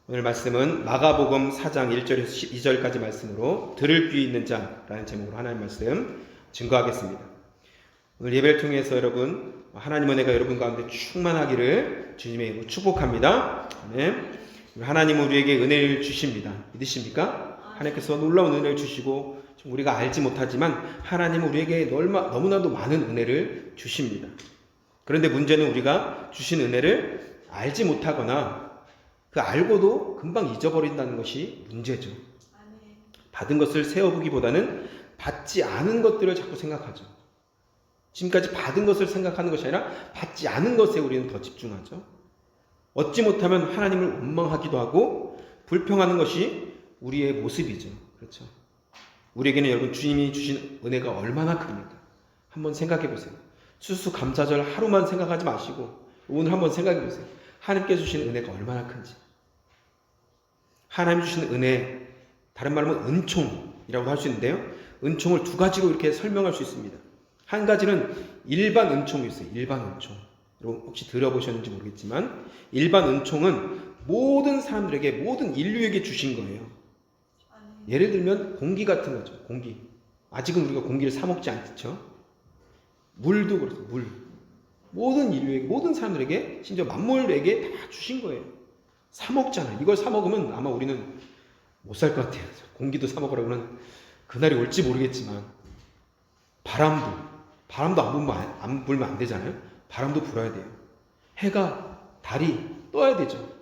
오늘 말씀은 마가복음 4장 1절에서 2절까지 말씀으로 들을 귀 있는 자라는 제목으로 하나님 말씀 증거하겠습니다. 오늘 예배를 통해서 여러분 하나님 은혜가 여러분 가운데 충만하기를 주님의 이름으로 축복합니다. 아멘. 하나님은 우리에게 은혜를 주십니다. 믿으십니까? 하나님께서 놀라운 은혜를 주시고 우리가 알지 못하지만 하나님은 우리에게 너무나도 많은 은혜를 주십니다. 그런데 문제는 우리가 주신 은혜를 알지 못하거나 그 알고도 금방 잊어버린다는 것이 문제죠. 받은 것을 세어보기보다는 받지 않은 것들을 자꾸 생각하죠. 지금까지 받은 것을 생각하는 것이 아니라 받지 않은 것에 우리는 더 집중하죠. 얻지 못하면 하나님을 원망하기도 하고 불평하는 것이 우리의 모습이죠. 그렇죠. 우리에게는 여러분 주님이 주신 은혜가 얼마나 큽니까? 한번 생각해 보세요. 수수감사절 하루만 생각하지 마시고 오늘 한번 생각해 보세요. 하나님께 주신 은혜가 얼마나 큰지. 하나님 주신 은혜, 다른 말로 하면 은총이라고 할 수 있는데요. 은총을 두 가지로 이렇게 설명할 수 있습니다. 한 가지는 일반 은총이 있어요. 일반 은총. 여러분 혹시 들어보셨는지 모르겠지만 일반 은총은 모든 사람들에게, 모든 인류에게 주신 거예요. 예를 들면 공기 같은 거죠. 공기. 아직은 우리가 공기를 사 먹지 않죠. 물도 그렇습니다. 물. 모든 인류에게, 모든 사람들에게, 심지어 만물에게 다 주신 거예요. 사 먹잖아요. 이걸 사 먹으면 아마 우리는 못 살 것 같아요. 공기도 사 먹으라고는 그날이 올지 모르겠지만 바람도 안 불면 안 되잖아요. 바람도 불어야 돼요. 해가, 달이 떠야 되죠.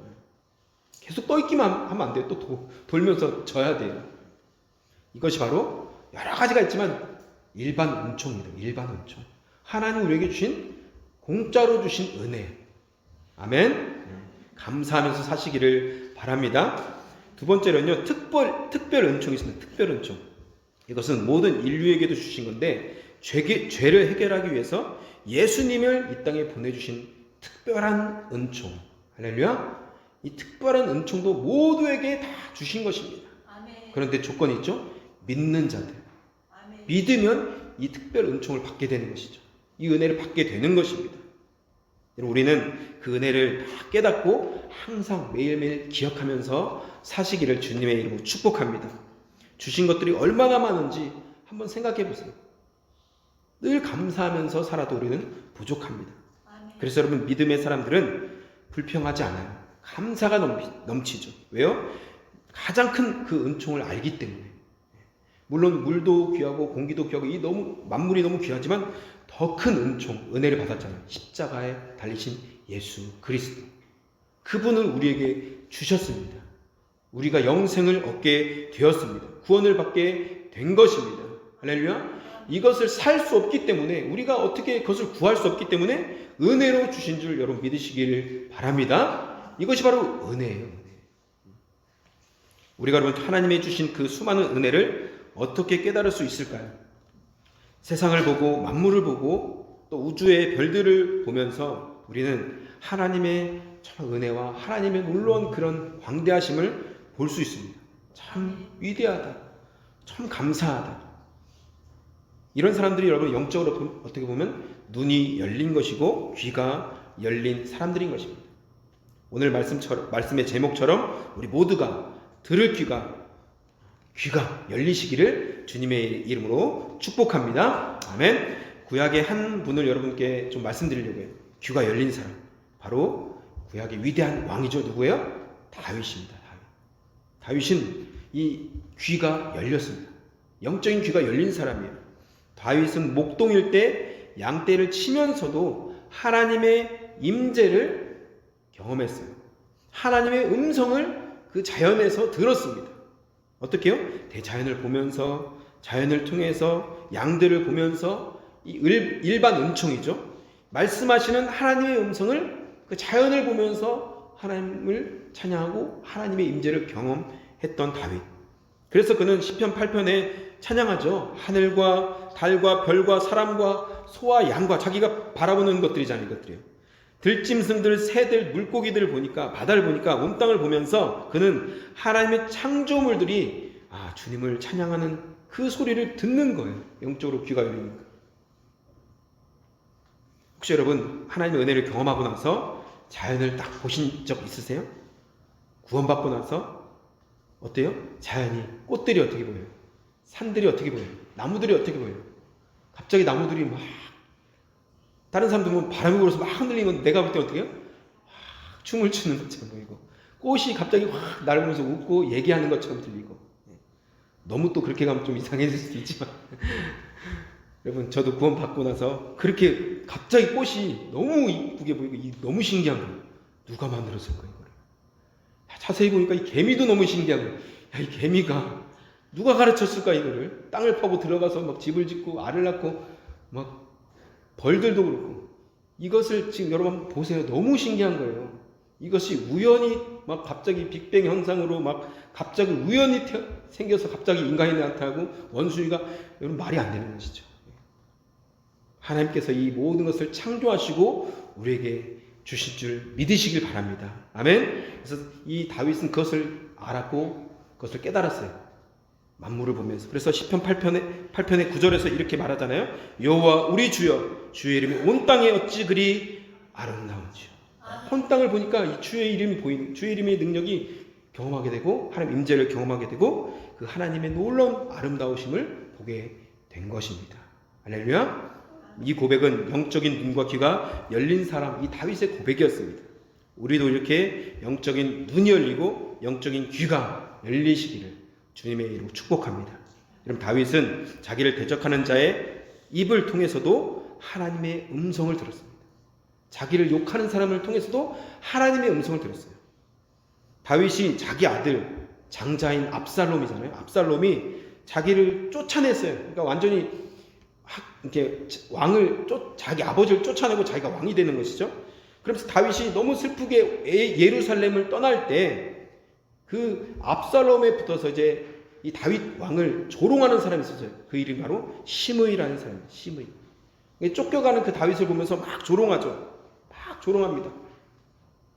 계속 떠 있기만 하면 안 돼요. 또 돌면서 져야 돼요. 이것이 바로 여러 가지가 있지만 일반 은총입니다. 일반 은총. 하나님 우리에게 주신, 공짜로 주신 은혜. 아멘. 감사하면서 사시기를 바랍니다. 두 번째로는요, 특별 은총이 있습니다. 특별 은총. 이것은 모든 인류에게도 주신 건데, 죄를 해결하기 위해서 예수님을 이 땅에 보내주신 특별한 은총. 할렐루야. 이 특별한 은총도 모두에게 다 주신 것입니다. 아멘. 그런데 조건이 있죠. 믿는 자들. 아멘. 믿으면 이 특별 은총을 받게 되는 것이죠. 이 은혜를 받게 되는 것입니다. 우리는 그 은혜를 다 깨닫고 항상 매일매일 기억하면서 사시기를 주님의 이름으로 축복합니다. 주신 것들이 얼마나 많은지 한번 생각해 보세요. 늘 감사하면서 살아도 우리는 부족합니다. 그래서 여러분, 믿음의 사람들은 불평하지 않아요. 감사가 넘치죠. 왜요? 가장 큰 그 은총을 알기 때문에. 물론 물도 귀하고 공기도 귀하고 이 만물이 너무 귀하지만 더 큰 은총, 은혜를 받았잖아요. 십자가에 달리신 예수 그리스도. 그분은 우리에게 주셨습니다. 우리가 영생을 얻게 되었습니다. 구원을 받게 된 것입니다. 할렐루야. 이것을 살 수 없기 때문에, 우리가 어떻게 그것을 구할 수 없기 때문에 은혜로 주신 줄 여러분 믿으시기를 바랍니다. 이것이 바로 은혜예요. 우리가 여러분 하나님이 주신 그 수많은 은혜를 어떻게 깨달을 수 있을까요? 세상을 보고 만물을 보고 또 우주의 별들을 보면서 우리는 하나님의 참 은혜와 하나님의 놀라운 그런 광대하심을 볼 수 있습니다. 참 위대하다. 참 감사하다. 이런 사람들이 여러분 영적으로 어떻게 보면 눈이 열린 것이고 귀가 열린 사람들인 것입니다. 오늘 말씀의 제목처럼 우리 모두가 들을 귀가 열리시기를 주님의 이름으로 축복합니다. 아멘. 구약의 한 분을 여러분께 좀 말씀드리려고 해요. 귀가 열린 사람. 바로 구약의 위대한 왕이죠. 누구예요? 다윗입니다. 다윗은 이 귀가 열렸습니다. 영적인 귀가 열린 사람이에요. 다윗은 목동일 때 양떼를 치면서도 하나님의 임재를 경험했어요. 하나님의 음성을 그 자연에서 들었습니다. 어떻게요? 대자연을 보면서, 자연을 통해서, 양들을 보면서, 이 일반 은총이죠. 말씀하시는 하나님의 음성을 그 자연을 보면서 하나님을 찬양하고 하나님의 임재를 경험했던 다윗. 그래서 그는 시편 8편에 찬양하죠. 하늘과 달과 별과 사람과 소와 양과, 자기가 바라보는 것들이잖아요. 이것들이요. 들짐승들, 새들, 물고기들을 보니까, 바다를 보니까, 온 땅을 보면서 그는 하나님의 창조물들이 주님을 찬양하는 그 소리를 듣는 거예요. 영적으로 귀가 열리니까. 혹시 여러분 하나님의 은혜를 경험하고 나서 자연을 딱 보신 적 있으세요? 구원받고 나서 어때요? 자연이, 꽃들이 어떻게 보여요? 산들이 어떻게 보여요? 나무들이 어떻게 보여요? 갑자기 나무들이 막, 다른 사람들 보면 바람이 불어서 막 흔들리면 내가 볼 때 어떻게 해요? 춤을 추는 것처럼 보이고, 꽃이 갑자기 확 날면서 웃고 얘기하는 것처럼 들리고. 너무 또 그렇게 가면 좀 이상해질 수도 있지만 여러분, 저도 구원 받고 나서 그렇게 갑자기 꽃이 너무 이쁘게 보이고 너무 신기한 거예요. 누가 만들었을까 이거를. 자세히 보니까 이 개미도 너무 신기한 거예요. 야, 이 개미가 누가 가르쳤을까 이거를. 땅을 파고 들어가서 막 집을 짓고 알을 낳고 막 벌들도 그렇고, 이것을 지금 여러분 보세요. 너무 신기한 거예요. 이것이 우연히 막 갑자기 빅뱅 현상으로 막 갑자기 우연히 생겨서 갑자기 인간이 나타나고 원숭이가, 여러분 말이 안 되는 것이죠. 하나님께서 이 모든 것을 창조하시고 우리에게 주실 줄 믿으시길 바랍니다. 아멘. 그래서 이 다윗은 그것을 알았고 그것을 깨달았어요. 만물을 보면서. 그래서 시편 8편의 9절에서 이렇게 말하잖아요. 여호와 우리 주여, 주의 이름이 온 땅에 어찌 그리 아름다운지요. 온 땅을 보니까 이 주의 이름이 보이는, 주의 이름의 능력이 경험하게 되고 하나님 임재를 경험하게 되고 그 하나님의 놀라운 아름다우심을 보게 된 것입니다. 할렐루야. 이 고백은 영적인 눈과 귀가 열린 사람, 이 다윗의 고백이었습니다. 우리도 이렇게 영적인 눈이 열리고 영적인 귀가 열리시기를 주님의 이름으로 축복합니다. 여러분, 다윗은 자기를 대적하는 자의 입을 통해서도 하나님의 음성을 들었습니다. 자기를 욕하는 사람을 통해서도 하나님의 음성을 들었어요. 다윗이 자기 아들 장자인 압살롬이잖아요. 압살롬이 자기를 쫓아냈어요. 그러니까 완전히 이렇게 자기 아버지를 쫓아내고 자기가 왕이 되는 것이죠. 그러면서 다윗이 너무 슬프게 예루살렘을 떠날 때 그 압살롬에 붙어서 이제 이 다윗 왕을 조롱하는 사람이 있었어요. 그 이름이 바로 시므이라는 사람이에요. 시므이. 쫓겨가는 그 다윗을 보면서 막 조롱하죠. 막 조롱합니다.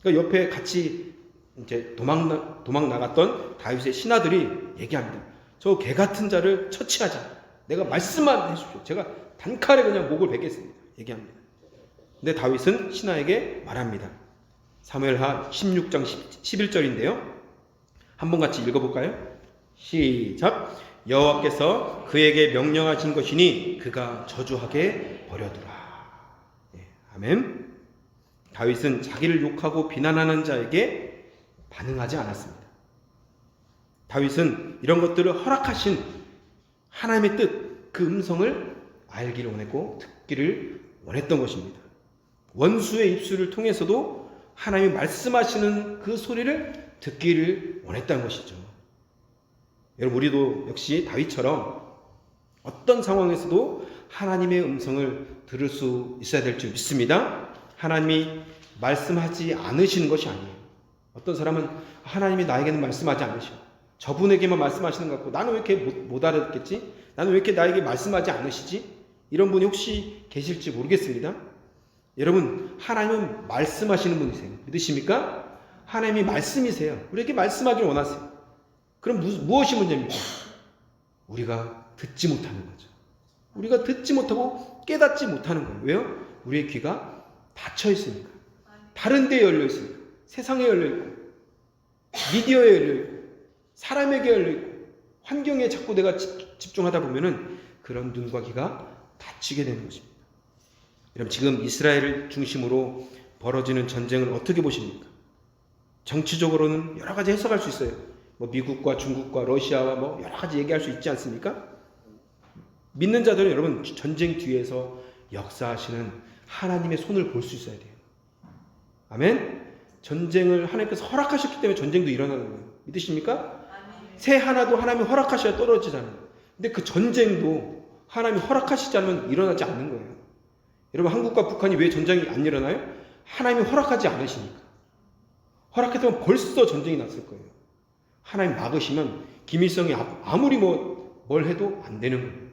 그러니까 옆에 같이 이제 도망 나갔던 다윗의 신하들이 얘기합니다. 저 개 같은 자를 처치하자. 내가 말씀만 해주십시오. 제가 단칼에 그냥 목을 베겠습니다. 얘기합니다. 근데 다윗은 신하에게 말합니다. 사무엘하 16장 11절인데요. 한번 같이 읽어볼까요? 시작. 여호와께서 그에게 명령하신 것이니 그가 저주하게 버려두라. 네, 아멘. 다윗은 자기를 욕하고 비난하는 자에게 반응하지 않았습니다. 다윗은 이런 것들을 허락하신 하나님의 뜻, 그 음성을 알기를 원했고 듣기를 원했던 것입니다. 원수의 입술을 통해서도 하나님이 말씀하시는 그 소리를 듣기를 원했다는 것이죠. 여러분, 우리도 역시 다윗처럼 어떤 상황에서도 하나님의 음성을 들을 수 있어야 될 줄 믿습니다. 하나님이 말씀하지 않으시는 것이 아니에요. 어떤 사람은 하나님이 나에게는 말씀하지 않으셔. 저분에게만 말씀하시는 것 같고 나는 왜 이렇게 못 알아듣겠지? 나는 왜 이렇게 나에게 말씀하지 않으시지? 이런 분이 혹시 계실지 모르겠습니다. 여러분, 하나님은 말씀하시는 분이세요. 믿으십니까? 하나님이 말씀이세요. 우리에게 말씀하기를 원하세요. 그럼 무엇이 문제입니까? 우리가 듣지 못하는 거죠. 우리가 듣지 못하고 깨닫지 못하는 거예요. 왜요? 우리의 귀가 닫혀 있으니까. 다른 데에 열려 있으니까. 세상에 열려 있고, 미디어에 열려 있고, 사람에게 열려 있고, 환경에 자꾸 내가 집중하다 보면은 그런 눈과 귀가 닫히게 되는 것입니다. 여러분, 지금 이스라엘을 중심으로 벌어지는 전쟁을 어떻게 보십니까? 정치적으로는 여러 가지 해석할 수 있어요. 뭐 미국과 중국과 러시아와 뭐 여러 가지 얘기할 수 있지 않습니까? 믿는 자들은 여러분 전쟁 뒤에서 역사하시는 하나님의 손을 볼 수 있어야 돼요. 아멘? 전쟁을 하나님께서 허락하셨기 때문에 전쟁도 일어나는 거예요. 믿으십니까? 새 하나도 하나님이 허락하셔야 떨어지잖아요. 근데 그 전쟁도 하나님이 허락하시지 않으면 일어나지 않는 거예요. 여러분, 한국과 북한이 왜 전쟁이 안 일어나요? 하나님이 허락하지 않으시니까. 허락했으면 벌써 전쟁이 났을 거예요. 하나님 막으시면 김일성이 아무리 뭘 해도 안 되는 거예요.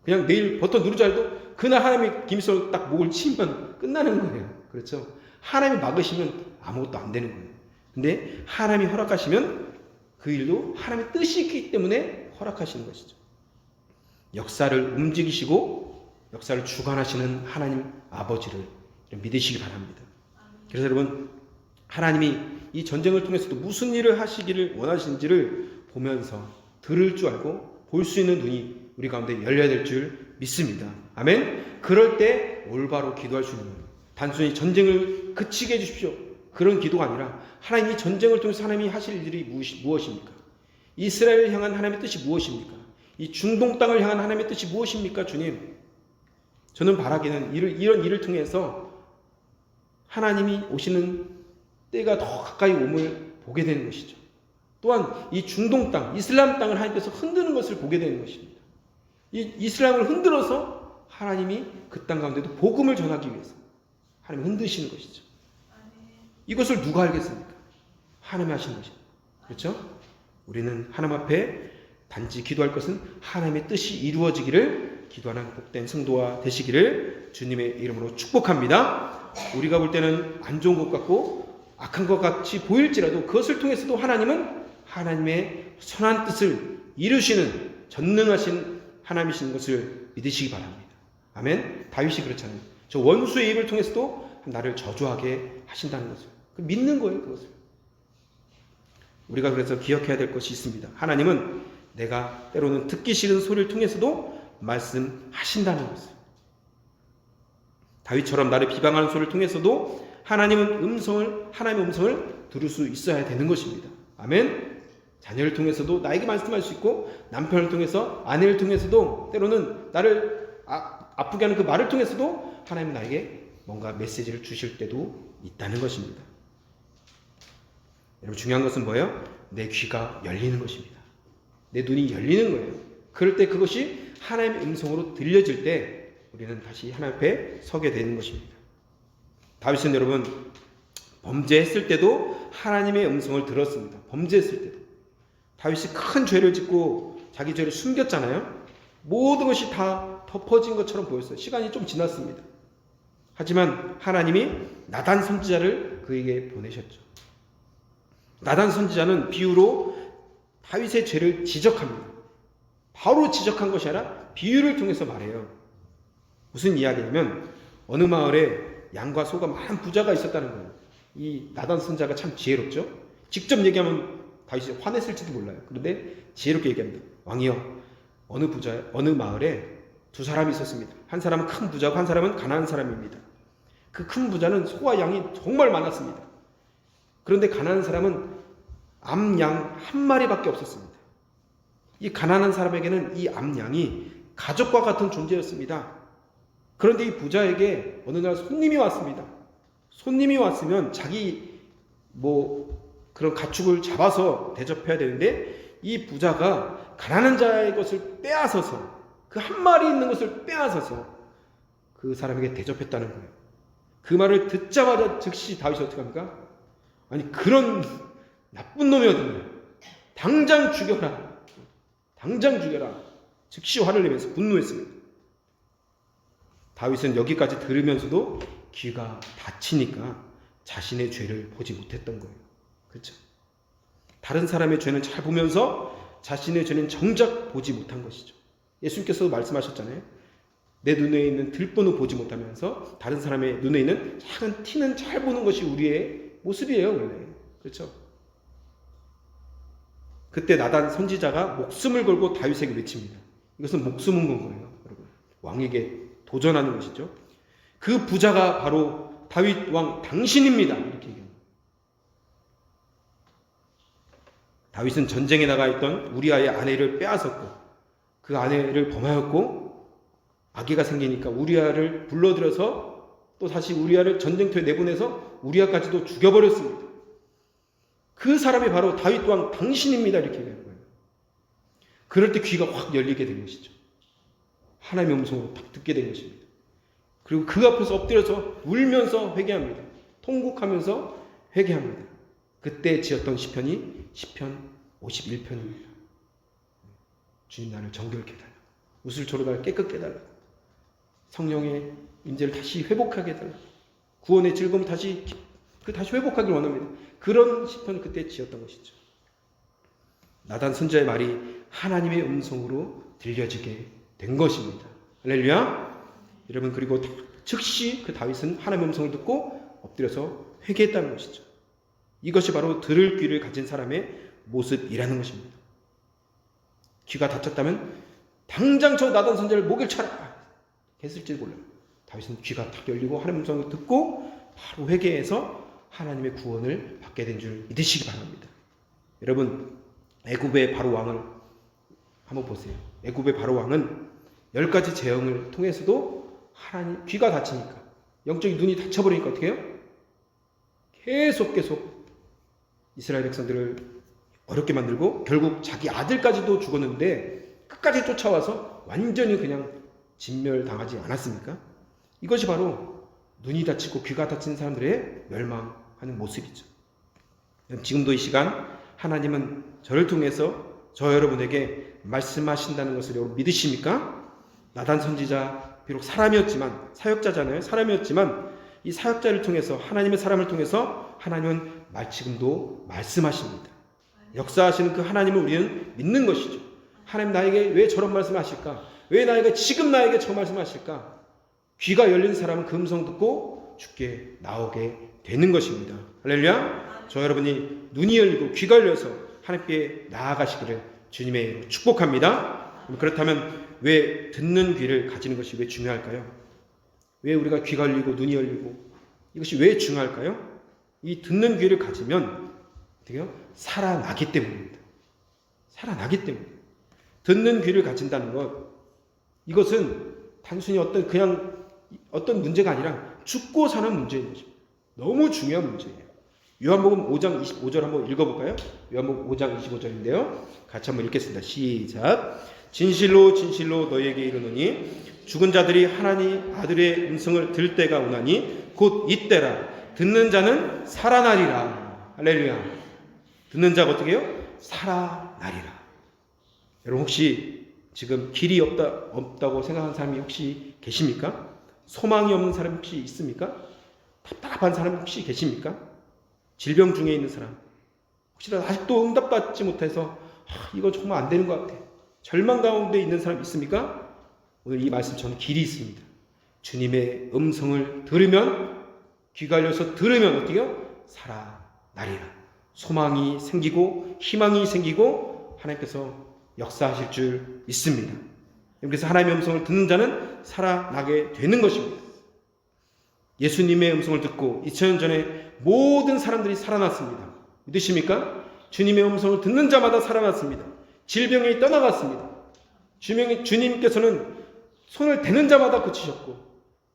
그냥 내일 버튼 누르자 해도 그날 하나님이 김일성을 딱 목을 치면 끝나는 거예요. 그렇죠? 하나님이 막으시면 아무것도 안 되는 거예요. 근데 하나님이 허락하시면 그 일도 하나님의 뜻이 있기 때문에 허락하시는 것이죠. 역사를 움직이시고 역사를 주관하시는 하나님 아버지를 믿으시기 바랍니다. 그래서 여러분, 하나님이 이 전쟁을 통해서도 무슨 일을 하시기를 원하시는지를 보면서 들을 줄 알고 볼 수 있는 눈이 우리 가운데 열려야 될 줄 믿습니다. 아멘. 그럴 때 올바로 기도할 수 있는 거예요. 단순히 전쟁을 그치게 해주십시오, 그런 기도가 아니라 하나님이 전쟁을 통해서 하나님이 하실 일이 무엇입니까? 이스라엘을 향한 하나님의 뜻이 무엇입니까? 이 중동 땅을 향한 하나님의 뜻이 무엇입니까? 주님, 저는 바라기는 이런 일을 통해서 하나님이 오시는 때가 더 가까이 옴을 보게 되는 것이죠. 또한 이 중동 땅, 이슬람 땅을 하나님께서 흔드는 것을 보게 되는 것입니다. 이 이슬람을 흔들어서 하나님이 그 땅 가운데도 복음을 전하기 위해서 하나님이 흔드시는 것이죠. 이것을 누가 알겠습니까? 하나님이 하시는 것입니다. 그렇죠? 우리는 하나님 앞에 단지 기도할 것은 하나님의 뜻이 이루어지기를 기도하는 복된 성도가 되시기를 주님의 이름으로 축복합니다. 우리가 볼 때는 안 좋은 것 같고 악한 것 같이 보일지라도 그것을 통해서도 하나님은 하나님의 선한 뜻을 이루시는 전능하신 하나님이신 것을 믿으시기 바랍니다. 아멘. 다윗이 그렇잖아요. 저 원수의 입을 통해서도 나를 저주하게 하신다는 것을 믿는 거예요. 그것을 우리가 그래서 기억해야 될 것이 있습니다. 하나님은 내가 때로는 듣기 싫은 소리를 통해서도 말씀하신다는 것을, 다윗처럼 나를 비방하는 소리를 통해서도 하나님의 음성을 들을 수 있어야 되는 것입니다. 아멘. 자녀를 통해서도 나에게 말씀할 수 있고, 남편을 통해서, 아내를 통해서도, 때로는 나를 아프게 하는 그 말을 통해서도 하나님은 나에게 뭔가 메시지를 주실 때도 있다는 것입니다. 여러분, 중요한 것은 뭐예요? 내 귀가 열리는 것입니다. 내 눈이 열리는 거예요. 그럴 때 그것이 하나님의 음성으로 들려질 때 우리는 다시 하나님 앞에 서게 되는 것입니다. 다윗은 여러분, 범죄했을 때도 하나님의 음성을 들었습니다. 범죄했을 때도. 다윗이 큰 죄를 짓고 자기 죄를 숨겼잖아요. 모든 것이 다 덮어진 것처럼 보였어요. 시간이 좀 지났습니다. 하지만 하나님이 나단 선지자를 그에게 보내셨죠. 나단 선지자는 비유로 다윗의 죄를 지적합니다. 바로 지적한 것이 아니라 비유를 통해서 말해요. 무슨 이야기냐면 어느 마을에 양과 소가 많은 부자가 있었다는 거예요. 이 나단 선지자가 참 지혜롭죠. 직접 얘기하면 다윗이 화냈을지도 몰라요. 그런데 지혜롭게 얘기합니다. 왕이여, 어느 마을에 두 사람이 있었습니다. 한 사람은 큰 부자고 한 사람은 가난한 사람입니다. 그 큰 부자는 소와 양이 정말 많았습니다. 그런데 가난한 사람은 암양 한 마리밖에 없었습니다. 이 가난한 사람에게는 이 암양이 가족과 같은 존재였습니다. 그런데 이 부자에게 어느 날 손님이 왔습니다. 손님이 왔으면 자기 그런 가축을 잡아서 대접해야 되는데 이 부자가 가난한 자의 것을 빼앗아서, 그 한 마리 있는 것을 빼앗아서 그 사람에게 대접했다는 거예요. 그 말을 듣자마자 즉시 다윗이 어떻게 합니까? 아니, 그런 나쁜 놈이 어딨냐, 당장 죽여라, 당장 죽여라. 즉시 화를 내면서 분노했습니다. 다윗은 여기까지 들으면서도 귀가 닫히니까 자신의 죄를 보지 못했던 거예요. 그렇죠? 다른 사람의 죄는 잘 보면서 자신의 죄는 정작 보지 못한 것이죠. 예수님께서도 말씀하셨잖아요. 내 눈에 있는 들보는 보지 못하면서 다른 사람의 눈에 있는 작은 티는 잘 보는 것이 우리의 모습이에요, 원래. 그렇죠? 그때 나단 선지자가 목숨을 걸고 다윗에게 외칩니다. 이것은 목숨은 건 거예요, 여러분. 왕에게 도전하는 것이죠. 그 부자가 바로 다윗 왕 당신입니다, 이렇게 얘기합니다. 다윗은 전쟁에 나가 있던 우리아의 아내를 빼앗았고, 그 아내를 범하였고, 아기가 생기니까 우리아를 불러들여서 또 다시 우리아를 전쟁터에 내보내서 우리아까지도 죽여버렸습니다. 그 사람이 바로 다윗 왕 당신입니다, 이렇게 얘기하는 거예요. 그럴 때 귀가 확 열리게 된 것이죠. 하나님의 음성으로 딱 듣게 된 것입니다. 그리고 그 앞에서 엎드려서 울면서 회개합니다. 통곡하면서 회개합니다. 그때 지었던 시편이 시편 51편입니다. 주님, 나를 정결케 해달라. 우슬초로 나를 깨끗게 해달라. 성령의 임재를 다시 회복하게 해달라. 구원의 즐거움 다시 회복하길 원합니다. 그런 시편을 그때 지었던 것이죠. 나단 선지자의 말이 하나님의 음성으로 들려지게 된 것입니다. 할렐루야. 여러분, 그리고 즉시 그 다윗은 하나님의 음성을 듣고 엎드려서 회개했다는 것이죠. 이것이 바로 들을 귀를 가진 사람의 모습이라는 것입니다. 귀가 닫혔다면 당장 저 나단 선지자를 목을 쳐라 했을지 몰라요. 다윗은 귀가 탁 열리고 하나님의 음성을 듣고 바로 회개해서 하나님의 구원을 받게 된 줄 믿으시기 바랍니다. 여러분, 애굽의 바로 왕을 한번 보세요. 애굽의 바로 왕은 10가지 재앙을 통해서도 하나님 귀가 닫히니까, 영적인 눈이 닫혀버리니까 어떻게 해요? 계속 이스라엘 백성들을 어렵게 만들고 결국 자기 아들까지도 죽었는데 끝까지 쫓아와서 완전히 그냥 진멸당하지 않았습니까? 이것이 바로 눈이 닫히고 귀가 닫힌 사람들의 멸망하는 모습이죠. 지금도 이 시간 하나님은 저를 통해서 저 여러분에게 말씀하신다는 것을 여러분 믿으십니까? 나단 선지자 비록 사람이었지만, 사역자잖아요. 사람이었지만 이 사역자를 통해서, 하나님의 사람을 통해서 하나님은 지금도 말씀하십니다. 역사하시는 그 하나님을 우리는 믿는 것이죠. 하나님 나에게 왜 저런 말씀을 하실까? 왜 지금 나에게 저 말씀을 하실까? 귀가 열린 사람은 그 음성 듣고 주께 나오게 되는 것입니다. 할렐루야. 저 여러분이 눈이 열리고 귀가 열려서 하나님께 나아가시기를 주님의 이름으로 축복합니다. 그렇다면 왜 듣는 귀를 가지는 것이 왜 중요할까요? 왜 우리가 귀가 열리고 눈이 열리고 이것이 왜 중요할까요? 이 듣는 귀를 가지면 어떻게요? 살아나기 때문입니다. 살아나기 때문에. 듣는 귀를 가진다는 것, 이것은 단순히 어떤 문제가 아니라 죽고 사는 문제인 것입니다. 너무 중요한 문제예요. 요한복음 5장 25절 한번 읽어볼까요? 요한복음 5장 25절인데요. 같이 한번 읽겠습니다. 시작. 진실로 진실로 너희에게 이르노니 죽은 자들이 하나님 아들의 음성을 들을 때가 오나니 곧 이때라. 듣는 자는 살아나리라. 할렐루야. 듣는 자가 어떻게 해요? 살아나리라. 여러분 혹시 지금 길이 없다고 생각하는 사람이 혹시 계십니까? 소망이 없는 사람 혹시 있습니까? 답답한 사람 혹시 계십니까? 질병 중에 있는 사람, 혹시라도 아직도 응답받지 못해서 이거 정말 안 되는 것 같아, 절망 가운데 있는 사람 있습니까? 오늘 이 말씀처럼 길이 있습니다. 주님의 음성을 들으면, 귀가 열려서 들으면 어떻게 해요? 살아나리라. 소망이 생기고 희망이 생기고 하나님께서 역사하실 줄 믿습니다. 그래서 하나님의 음성을 듣는 자는 살아나게 되는 것입니다. 예수님의 음성을 듣고 2000년 전에 모든 사람들이 살아났습니다. 믿으십니까? 주님의 음성을 듣는 자마다 살아났습니다. 질병이 떠나갔습니다. 주님께서는 손을 대는 자마다 고치셨고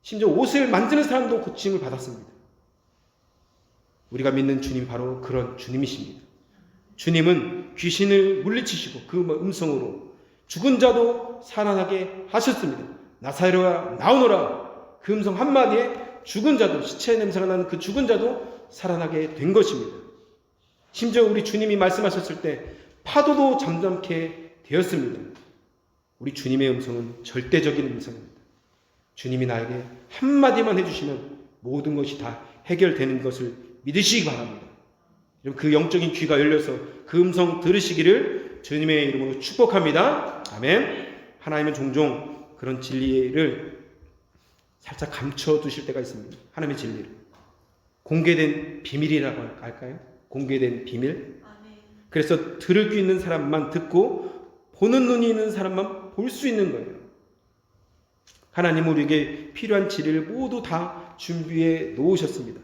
심지어 옷을 만지는 사람도 고침을 받았습니다. 우리가 믿는 주님 바로 그런 주님이십니다. 주님은 귀신을 물리치시고 그 음성으로 죽은 자도 살아나게 하셨습니다. 나사로야 나오너라. 그 음성 한마디에 죽은 자도, 시체 냄새가 나는 그 죽은 자도 살아나게 된 것입니다. 심지어 우리 주님이 말씀하셨을 때 파도도 잠잠케 되었습니다. 우리 주님의 음성은 절대적인 음성입니다. 주님이 나에게 한마디만 해주시면 모든 것이 다 해결되는 것을 믿으시기 바랍니다. 그 영적인 귀가 열려서 그 음성 들으시기를 주님의 이름으로 축복합니다. 아멘. 하나님은 종종 그런 진리를 살짝 감춰두실 때가 있습니다. 하나님의 진리를. 공개된 비밀이라고 할까요? 공개된 비밀. 그래서 들을 귀 있는 사람만 듣고 보는 눈이 있는 사람만 볼 수 있는 거예요. 하나님은 우리에게 필요한 진리를 모두 다 준비해 놓으셨습니다.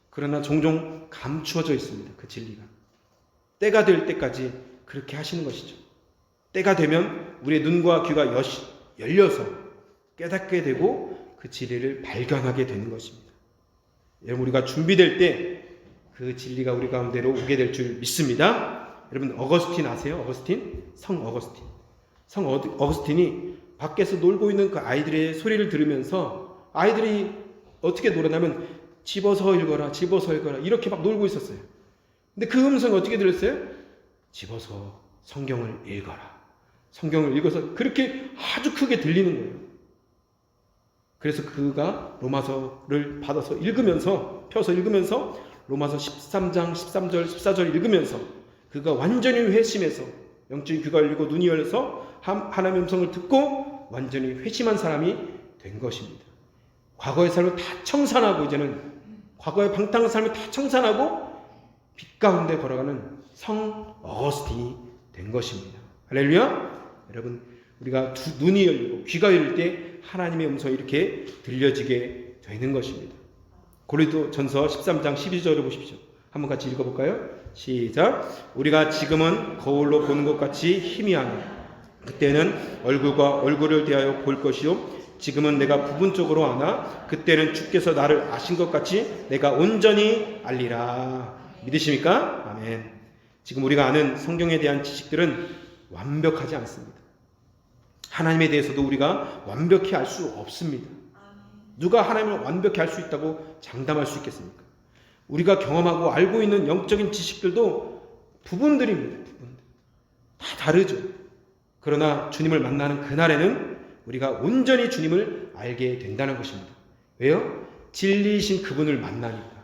그러나 종종 감추어져 있습니다. 그 진리가. 때가 될 때까지 그렇게 하시는 것이죠. 때가 되면 우리의 눈과 귀가 열려서 깨닫게 되고 그 진리를 발견하게 되는 것입니다. 여러분 우리가 준비될 때 그 진리가 우리 가운데로 오게 될 줄 믿습니다. 여러분 어거스틴 아세요? 어거스틴? 성 어거스틴. 성 어거스틴이 밖에서 놀고 있는 그 아이들의 소리를 들으면서 아이들이 어떻게 놀아나면 집어서 읽어라 집어서 읽어라 이렇게 막 놀고 있었어요. 근데 그 음성이 어떻게 들렸어요? 집어서 성경을 읽어라. 성경을 읽어서 그렇게 아주 크게 들리는 거예요. 그래서 그가 로마서를 받아서 펴서 읽으면서 로마서 13장 13절 14절 읽으면서 그가 완전히 회심해서 영적인 귀가 열리고 눈이 열려서 하나님의 음성을 듣고 완전히 회심한 사람이 된 것입니다. 과거의 삶을 다 청산하고 이제는 과거의 방탕한 삶을 다 청산하고 빛 가운데 걸어가는 성 어거스틴이 된 것입니다. 할렐루야. 여러분, 우리가 눈이 열리고 귀가 열릴 때 하나님의 음성이 이렇게 들려지게 되는 것입니다. 고린도전서 13장 12절을 보십시오. 한번 같이 읽어볼까요? 시작. 우리가 지금은 거울로 보는 것 같이 희미하나 그때는 얼굴과 얼굴을 대하여 볼 것이요 지금은 내가 부분적으로 아나 그때는 주께서 나를 아신 것 같이 내가 온전히 알리라. 믿으십니까? 아멘. 지금 우리가 아는 성경에 대한 지식들은 완벽하지 않습니다. 하나님에 대해서도 우리가 완벽히 알 수 없습니다. 누가 하나님을 완벽히 알 수 있다고 장담할 수 있겠습니까? 우리가 경험하고 알고 있는 영적인 지식들도 부분들입니다. 부분들. 다 다르죠. 그러나 주님을 만나는 그날에는 우리가 온전히 주님을 알게 된다는 것입니다. 왜요? 진리이신 그분을 만나니까.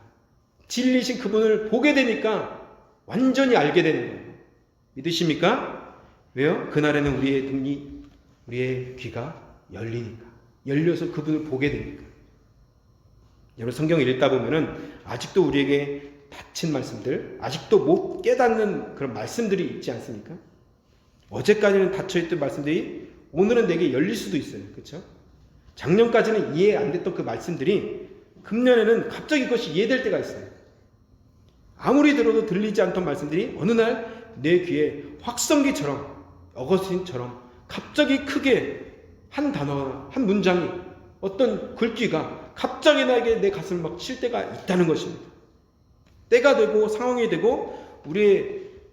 진리이신 그분을 보게 되니까 완전히 알게 되는 거예요. 믿으십니까? 왜요? 그날에는 우리의 눈이, 우리의 귀가 열리니까. 열려서 그분을 보게 되니까. 여러분, 성경을 읽다 보면은 아직도 우리에게 닫힌 말씀들, 아직도 못 깨닫는 그런 말씀들이 있지 않습니까? 어제까지는 닫혀있던 말씀들이 오늘은 내게 열릴 수도 있어요. 그렇죠? 작년까지는 이해 안 됐던 그 말씀들이 금년에는 갑자기 그것이 이해될 때가 있어요. 아무리 들어도 들리지 않던 말씀들이 어느 날 내 귀에 확성기처럼, 어거스틴처럼 갑자기 크게 한 단어나 한 문장이, 어떤 글귀가 갑자기 나에게 내 가슴을 막 칠 때가 있다는 것입니다. 때가 되고 상황이 되고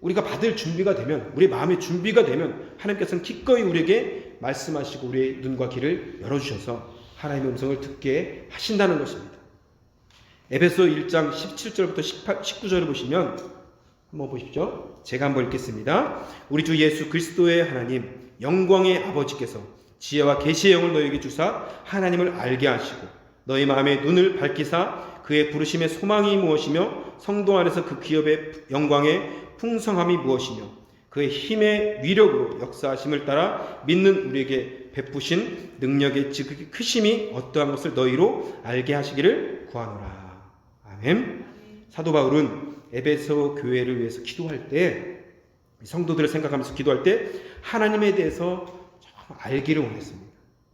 우리가 받을 준비가 되면, 우리 마음의 준비가 되면 하나님께서는 기꺼이 우리에게 말씀하시고 우리의 눈과 귀를 열어주셔서 하나님의 음성을 듣게 하신다는 것입니다. 에베소 1장 17절부터 19절을 보시면 한번 보십시오. 제가 한번 읽겠습니다. 우리 주 예수 그리스도의 하나님 영광의 아버지께서 지혜와 계시의 영을 너희에게 주사 하나님을 알게 하시고 너희 마음의 눈을 밝히사 그의 부르심의 소망이 무엇이며 성도 안에서 그 기업의 영광의 풍성함이 무엇이며 그의 힘의 위력으로 역사하심을 따라 믿는 우리에게 베푸신 능력의 지극히 크심이 어떠한 것을 너희로 알게 하시기를 구하노라. 아멘. 사도 바울은 에베소 교회를 위해서 기도할 때, 성도들을 생각하면서 기도할 때 하나님에 대해서 좀 알기를 원했습니다.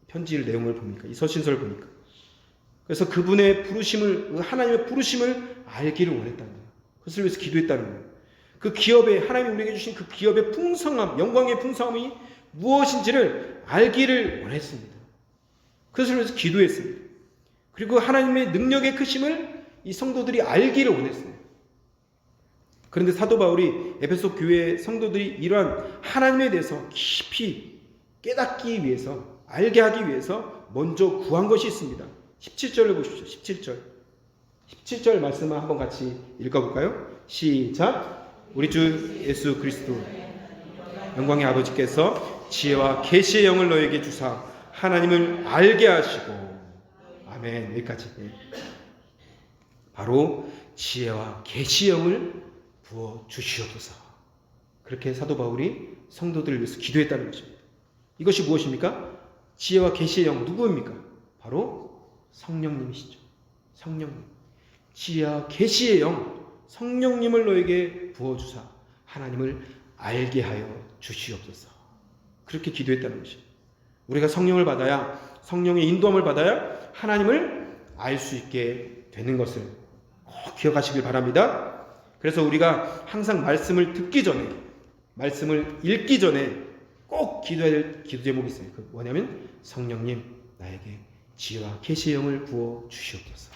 편지 내용을 보니까, 이 서신서를 보니까. 그래서 그분의 부르심을, 하나님의 부르심을 알기를 원했다는 거예요. 그것을 위해서 기도했다는 거예요. 그 기업의, 하나님이 우리에게 주신 그 기업의 풍성함, 영광의 풍성함이 무엇인지를 알기를 원했습니다. 그것을 위해서 기도했습니다. 그리고 하나님의 능력의 크심을 이 성도들이 알기를 원했어요. 그런데 사도 바울이 에베소 교회 성도들이 이러한 하나님에 대해서 깊이 깨닫기 위해서, 알게 하기 위해서 먼저 구한 것이 있습니다. 17절을 보십시오. 17절 말씀을 한번 같이 읽어볼까요? 시작. 우리 주 예수 그리스도 영광의 아버지께서 지혜와 계시의 영을 너에게 주사 하나님을 알게 하시고, 아멘. 여기까지. 바로 지혜와 계시의 영을 부어 주시옵소서. 그렇게 사도 바울이 성도들을 위해서 기도했다는 것입니다. 이것이 무엇입니까? 지혜와 계시의 영, 누구입니까? 바로 성령님이시죠. 성령님. 지혜와 계시의 영, 성령님을 너에게 부어주사 하나님을 알게 하여 주시옵소서. 그렇게 기도했다는 것입니다. 우리가 성령을 받아야, 성령의 인도함을 받아야 하나님을 알 수 있게 되는 것을 꼭 기억하시길 바랍니다. 그래서 우리가 항상 말씀을 듣기 전에, 말씀을 읽기 전에 꼭 기도해야 될 기도 제목이 있어요. 그 뭐냐면 성령님 나에게 지혜와 계시의 영을 부어 주시옵소서.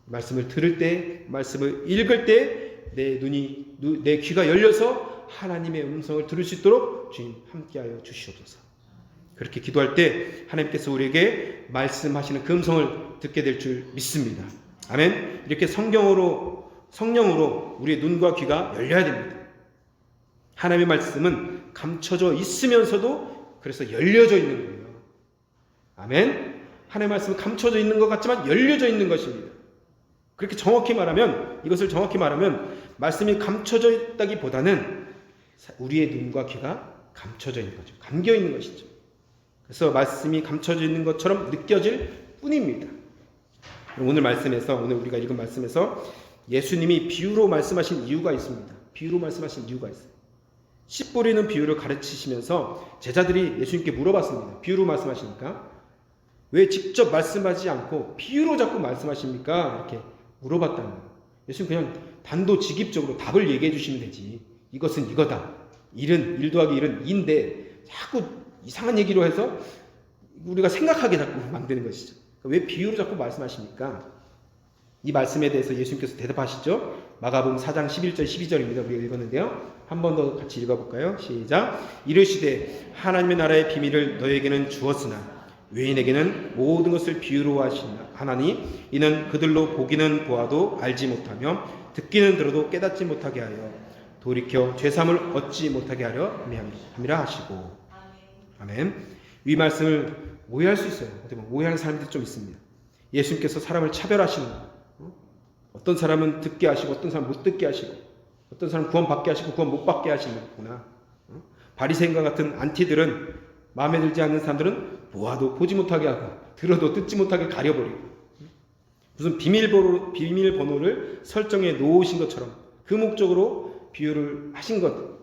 말씀을 들을 때, 말씀을 읽을 때 내 귀가 열려서 하나님의 음성을 들을 수 있도록 주님 함께하여 주시옵소서. 그렇게 기도할 때 하나님께서 우리에게 말씀하시는 그 음성을 듣게 될 줄 믿습니다. 아멘. 이렇게 성령으로 우리의 눈과 귀가 열려야 됩니다. 하나님의 말씀은 감춰져 있으면서도 그래서 열려져 있는 거예요. 아멘. 하나님의 말씀은 감춰져 있는 것 같지만 열려져 있는 것입니다. 그렇게 정확히 말하면, 이것을 정확히 말하면 말씀이 감춰져 있다기보다는 우리의 눈과 귀가 감춰져 있는 거죠. 감겨 있는 것이죠. 그래서 말씀이 감춰져 있는 것처럼 느껴질 뿐입니다. 오늘 우리가 읽은 말씀에서 예수님이 비유로 말씀하신 이유가 있습니다. 비유로 말씀하신 이유가 있어요. 씨 뿌리는 비유를 가르치시면서 제자들이 예수님께 물어봤습니다. 비유로 말씀하시니까 왜 직접 말씀하지 않고 비유로 자꾸 말씀하십니까? 이렇게 물어봤다는 거예요. 예수님 그냥 단도직입적으로 답을 얘기해 주시면 되지. 이것은 이거다. 일은 1 더하기 1은 2인데 자꾸 이상한 얘기로 해서 우리가 생각하게 자꾸 만드는 것이죠. 왜 비유로 자꾸 말씀하십니까? 이 말씀에 대해서 예수님께서 대답하시죠. 마가복음 4장 11절 12절입니다. 우리가 읽었는데요. 한 번 더 같이 읽어볼까요? 시작. 이르시되 하나님의 나라의 비밀을 너에게는 주었으나 외인에게는 모든 것을 비유로 하나니 이는 그들로 보기는 보아도 알지 못하며 듣기는 들어도 깨닫지 못하게 하여 돌이켜 죄사함을 얻지 못하게 하려 함이라 하시고. 아멘. 이 말씀을 오해할 수 있어요. 오해하는 사람들이 좀 있습니다. 예수님께서 사람을 차별하시는 거예요. 어떤 사람은 듣게 하시고 어떤 사람은 못 듣게 하시고 어떤 사람은 구원 받게 하시고 구원 못 받게 하시는구나. 바리새인과 같은 안티들은 마음에 들지 않는 사람들은 보아도 보지 못하게 하고 들어도 듣지 못하게 가려버리고 무슨 비밀번호를 설정해 놓으신 것처럼 그 목적으로 비유를 하신 것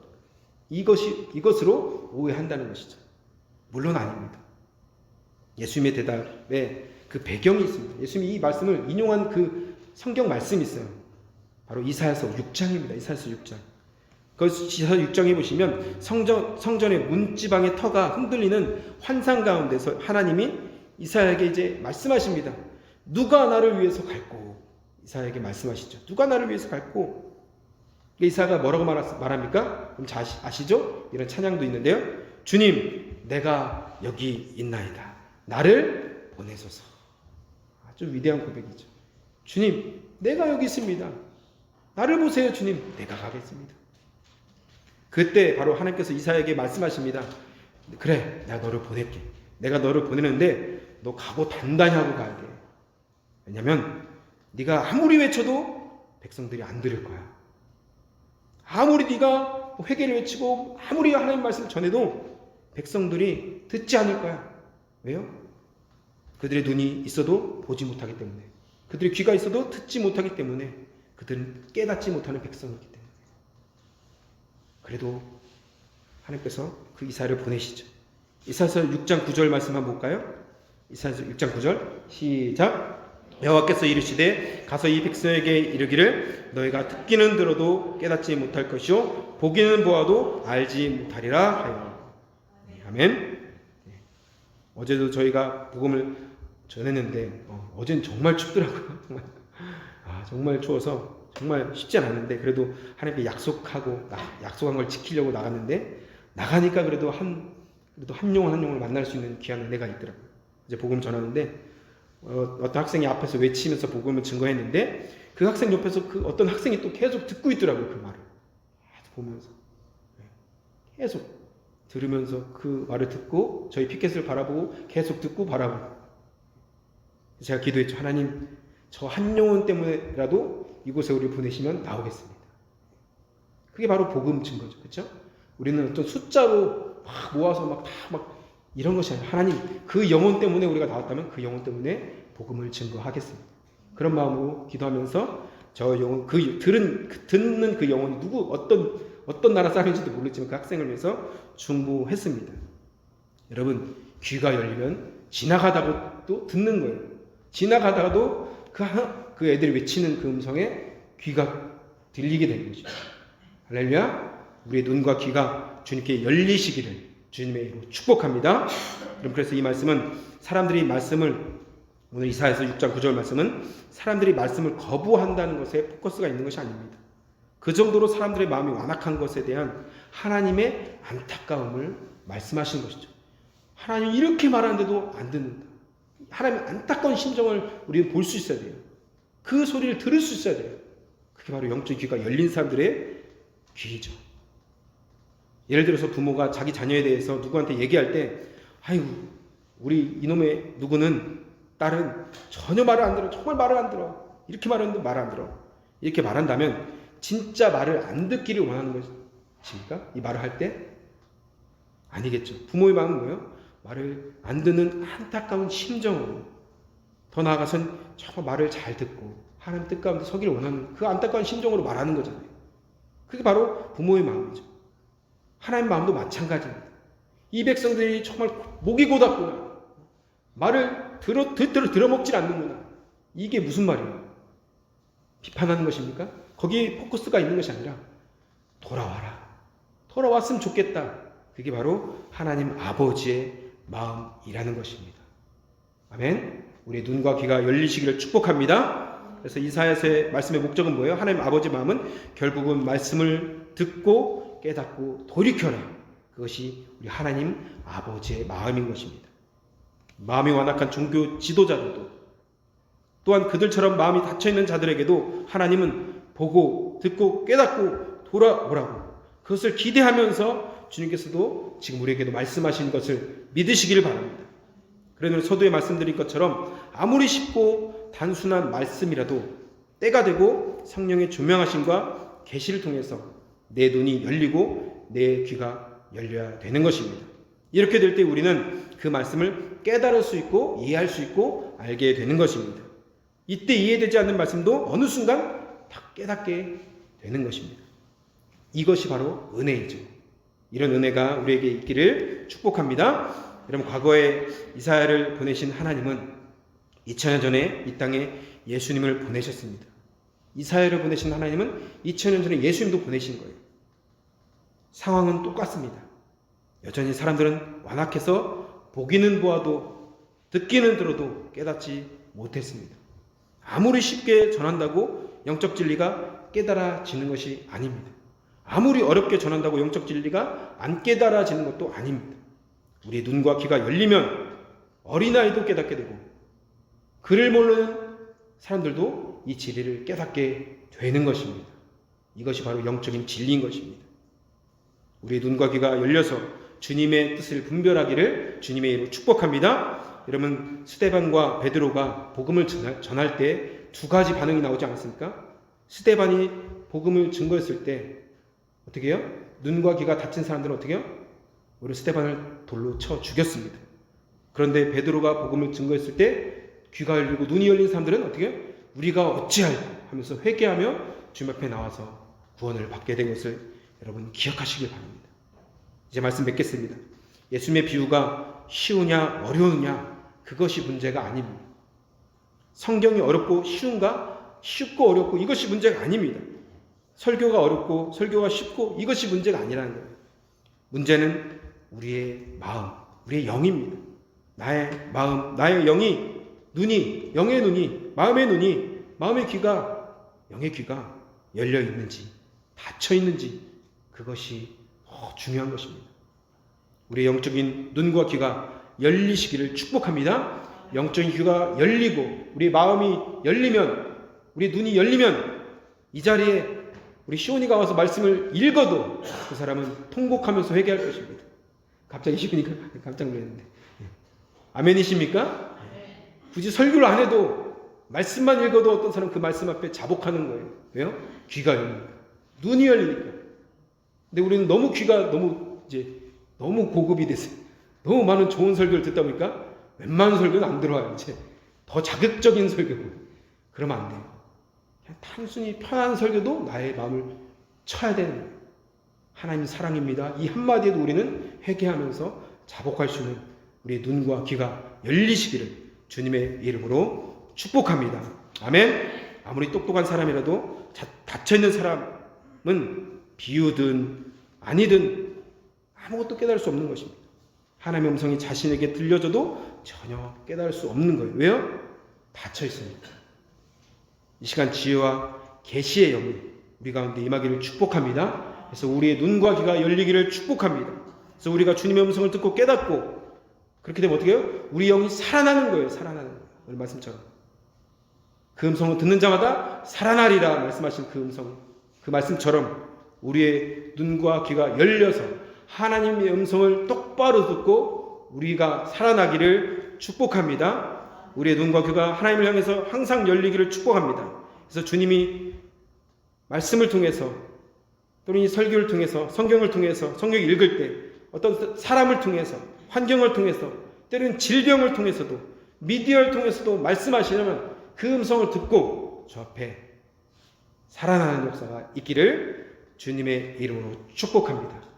이것으로 오해한다는 것이죠. 물론 아닙니다. 예수님의 대답에 그 배경이 있습니다. 예수님이 이 말씀을 인용한 그 성경 말씀이 있어요. 바로 이사야서 6장입니다. 이사야서 6장. 그 이사야서 6장에 보시면 성전의 문지방의 터가 흔들리는 환상 가운데서 하나님이 이사야에게 이제 말씀하십니다. 누가 나를 위해서 갈고? 이사야에게 말씀하시죠. 누가 나를 위해서 갈고? 이사야가 뭐라고 말합니까? 그럼 아시죠? 이런 찬양도 있는데요. 주님, 내가 여기 있나이다. 나를 보내소서. 아주 위대한 고백이죠. 주님, 내가 여기 있습니다. 나를 보세요, 주님. 내가 가겠습니다. 그때 바로 하나님께서 이사야에게 말씀하십니다. 그래, 내가 너를 보낼게. 내가 너를 보내는데 너 각오 단단히 하고 가야 돼. 왜냐면 네가 아무리 외쳐도 백성들이 안 들을 거야. 아무리 네가 회개를 외치고 아무리 하나님 말씀을 전해도 백성들이 듣지 않을 거야. 왜요? 그들의 눈이 있어도 보지 못하기 때문에, 그들의 귀가 있어도 듣지 못하기 때문에, 그들은 깨닫지 못하는 백성이기 때문에. 그래도 하나님께서 그 이사야를 보내시죠. 이사야서 6장 9절 말씀 한번 볼까요? 이사야서 6장 9절 시작. 여호와께서 이르시되 가서 이 백성에게 이르기를 너희가 듣기는 들어도 깨닫지 못할 것이요 보기는 보아도 알지 못하리라 하여. 아멘. 어제도 저희가 복음을 전했는데 어제는 정말 춥더라고요. 정말 추워서 정말 쉽지 않았는데 그래도 하나님께 약속한 걸 지키려고 나갔는데 나가니까 그래도 한 영혼 한 영혼을 만날 수 있는 귀한 은혜가 있더라고요. 이제 복음 전하는데 어떤 학생이 앞에서 외치면서 복음을 증거했는데 그 학생 옆에서 그 어떤 학생이 또 계속 듣고 있더라고요. 그 말을 보면서 계속 들으면서 그 말을 듣고 저희 피켓을 바라보고 계속 듣고 바라보고 제가 기도했죠. 하나님, 저 한 영혼 때문에라도 이곳에 우리 보내시면 나오겠습니다. 그게 바로 복음 증거죠. 그렇죠? 우리는 어떤 숫자로 막 모아서 막 이런 것이 아니라 하나님, 그 영혼 때문에 우리가 나왔다면 그 영혼 때문에 복음을 증거하겠습니다. 그런 마음으로 기도하면서 저 영혼, 듣는 그 영혼이 어떤 나라 사람인지도 모르지만 그 학생을 위해서 중보했습니다. 여러분, 귀가 열리면 지나가다가도 듣는 거예요. 지나가다가도 그 애들이 외치는 그 음성에 귀가 들리게 되는 거죠. 할렐루야. 우리의 눈과 귀가 주님께 열리시기를 주님의 이름으로 축복합니다. 그래서 이 말씀은 오늘 이사야서 6장 9절 말씀은 사람들이 말씀을 거부한다는 것에 포커스가 있는 것이 아닙니다. 그 정도로 사람들의 마음이 완악한 것에 대한 하나님의 안타까움을 말씀하시는 것이죠. 하나님 이렇게 말하는데도 안 듣는다. 하나님의 안타까운 심정을 우리는 볼 수 있어야 돼요. 그 소리를 들을 수 있어야 돼요. 그게 바로 영적 귀가 열린 사람들의 귀이죠. 예를 들어서 부모가 자기 자녀에 대해서 누구한테 얘기할 때 아이고 우리 이놈의 누구는 딸은 전혀 말을 안 들어. 정말 말을 안 들어. 이렇게 말하는데 말을 안 들어. 이렇게 말한다면 진짜 말을 안 듣기를 원하는 것입니까? 이 말을 할 때? 아니겠죠. 부모의 마음은 뭐예요? 말을 안 듣는 안타까운 심정으로 더 나아가선 정말 말을 잘 듣고 하나님 뜻 가운데 서기를 원하는 그 안타까운 심정으로 말하는 거잖아요. 그게 바로 부모의 마음이죠. 하나님 마음도 마찬가지입니다. 이 백성들이 정말 목이 고답구나. 말을 들어먹질 않는구나. 이게 무슨 말이에요? 비판하는 것입니까? 거기에 포커스가 있는 것이 아니라 돌아와라. 돌아왔으면 좋겠다. 그게 바로 하나님 아버지의 마음이라는 것입니다. 아멘. 우리의 눈과 귀가 열리시기를 축복합니다. 그래서 이사야서의 말씀의 목적은 뭐예요? 하나님 아버지의 마음은 결국은 말씀을 듣고 깨닫고 돌이켜라. 그것이 우리 하나님 아버지의 마음인 것입니다. 마음이 완악한 종교 지도자들도 또한 그들처럼 마음이 닫혀있는 자들에게도 하나님은 보고 듣고 깨닫고 돌아오라고 그것을 기대하면서 주님께서도 지금 우리에게도 말씀하신 것을 믿으시기를 바랍니다. 그러나 서두에 말씀드린 것처럼 아무리 쉽고 단순한 말씀이라도 때가 되고 성령의 조명하심과 계시를 통해서 내 눈이 열리고 내 귀가 열려야 되는 것입니다. 이렇게 될 때 우리는 그 말씀을 깨달을 수 있고 이해할 수 있고 알게 되는 것입니다. 이때 이해되지 않는 말씀도 어느 순간 다 깨닫게 되는 것입니다. 이것이 바로 은혜이죠. 이런 은혜가 우리에게 있기를 축복합니다. 여러분, 과거에 이사야를 보내신 하나님은 2000년 전에 이 땅에 예수님을 보내셨습니다. 이사야를 보내신 하나님은 2000년 전에 예수님도 보내신 거예요. 상황은 똑같습니다. 여전히 사람들은 완악해서 보기는 보아도 듣기는 들어도 깨닫지 못했습니다. 아무리 쉽게 전한다고 영적 진리가 깨달아지는 것이 아닙니다. 아무리 어렵게 전한다고 영적 진리가 안 깨달아지는 것도 아닙니다. 우리의 눈과 귀가 열리면 어린아이도 깨닫게 되고 글을 모르는 사람들도 이 진리를 깨닫게 되는 것입니다. 이것이 바로 영적인 진리인 것입니다. 우리의 눈과 귀가 열려서 주님의 뜻을 분별하기를 주님의 이름으로 축복합니다. 여러분, 스데반과 베드로가 복음을 전할 때 두 가지 반응이 나오지 않았습니까? 스데반이 복음을 증거했을 때 어떻게 해요? 눈과 귀가 닫힌 사람들은 어떻게 해요? 우리 스데반을 돌로 쳐 죽였습니다. 그런데 베드로가 복음을 증거했을 때 귀가 열리고 눈이 열린 사람들은 어떻게 해요? 우리가 어찌할까 하면서 회개하며 주님 앞에 나와서 구원을 받게 된 것을 여러분 기억하시길 바랍니다. 이제 말씀 맺겠습니다. 예수님의 비유가 쉬우냐 어려우냐 그것이 문제가 아닙니다. 성경이 어렵고 쉬운가? 쉽고 어렵고 이것이 문제가 아닙니다. 설교가 어렵고 설교가 쉽고 이것이 문제가 아니라는 거예요. 문제는 우리의 마음, 우리의 영입니다. 나의 마음, 나의 영이 눈이, 영의 눈이, 마음의 눈이, 마음의 귀가, 영의 귀가 열려 있는지 닫혀 있는지 그것이 중요한 것입니다. 우리의 영적인 눈과 귀가 열리시기를 축복합니다. 영적인 귀가 열리고 우리 마음이 열리면 우리 눈이 열리면 이 자리에 우리 시온이가 와서 말씀을 읽어도 그 사람은 통곡하면서 회개할 것입니다. 갑자기 쉬우니까 깜짝 놀랐는데 아멘이십니까? 굳이 설교를 안 해도 말씀만 읽어도 어떤 사람은 그 말씀 앞에 자복하는 거예요. 왜요? 귀가 열리니까. 눈이 열리니까. 근데 우리는 너무 귀가 너무 고급이 됐어요. 너무 많은 좋은 설교를 듣다 보니까 웬만한 설교는 안 들어와요. 이제 더 자극적인 설교. 그러면 안 돼요. 그냥 단순히 편한 설교도 나의 마음을 쳐야 되는 거예요. 하나님 사랑입니다. 이 한마디에도 우리는 회개하면서 자복할 수 있는 우리의 눈과 귀가 열리시기를 주님의 이름으로 축복합니다. 아멘. 아무리 똑똑한 사람이라도 닫혀있는 사람은 비유든 아니든 아무것도 깨달을 수 없는 것입니다. 하나님의 음성이 자신에게 들려져도 전혀 깨달을 수 없는 거예요. 왜요? 닫혀 있으니까. 이 시간 지혜와 계시의 영이 우리 가운데 임하기를 축복합니다. 그래서 우리의 눈과 귀가 열리기를 축복합니다. 그래서 우리가 주님의 음성을 듣고 깨닫고 그렇게 되면 어떻게 해요? 우리 영이 살아나는 거예요. 살아나는 거예요. 오늘 말씀처럼. 그 음성을 듣는 자마다 살아나리라 말씀하신 그 음성, 그 말씀처럼 우리의 눈과 귀가 열려서 하나님의 음성을 똑바로 듣고 우리가 살아나기를 축복합니다. 우리의 눈과 귀가 하나님을 향해서 항상 열리기를 축복합니다. 그래서 주님이 말씀을 통해서 또는 이 설교를 통해서 성경을 통해서 성경 읽을 때 어떤 사람을 통해서 환경을 통해서 때로는 질병을 통해서도 미디어를 통해서도 말씀하시려면 그 음성을 듣고 저 앞에 살아나는 역사가 있기를 주님의 이름으로 축복합니다.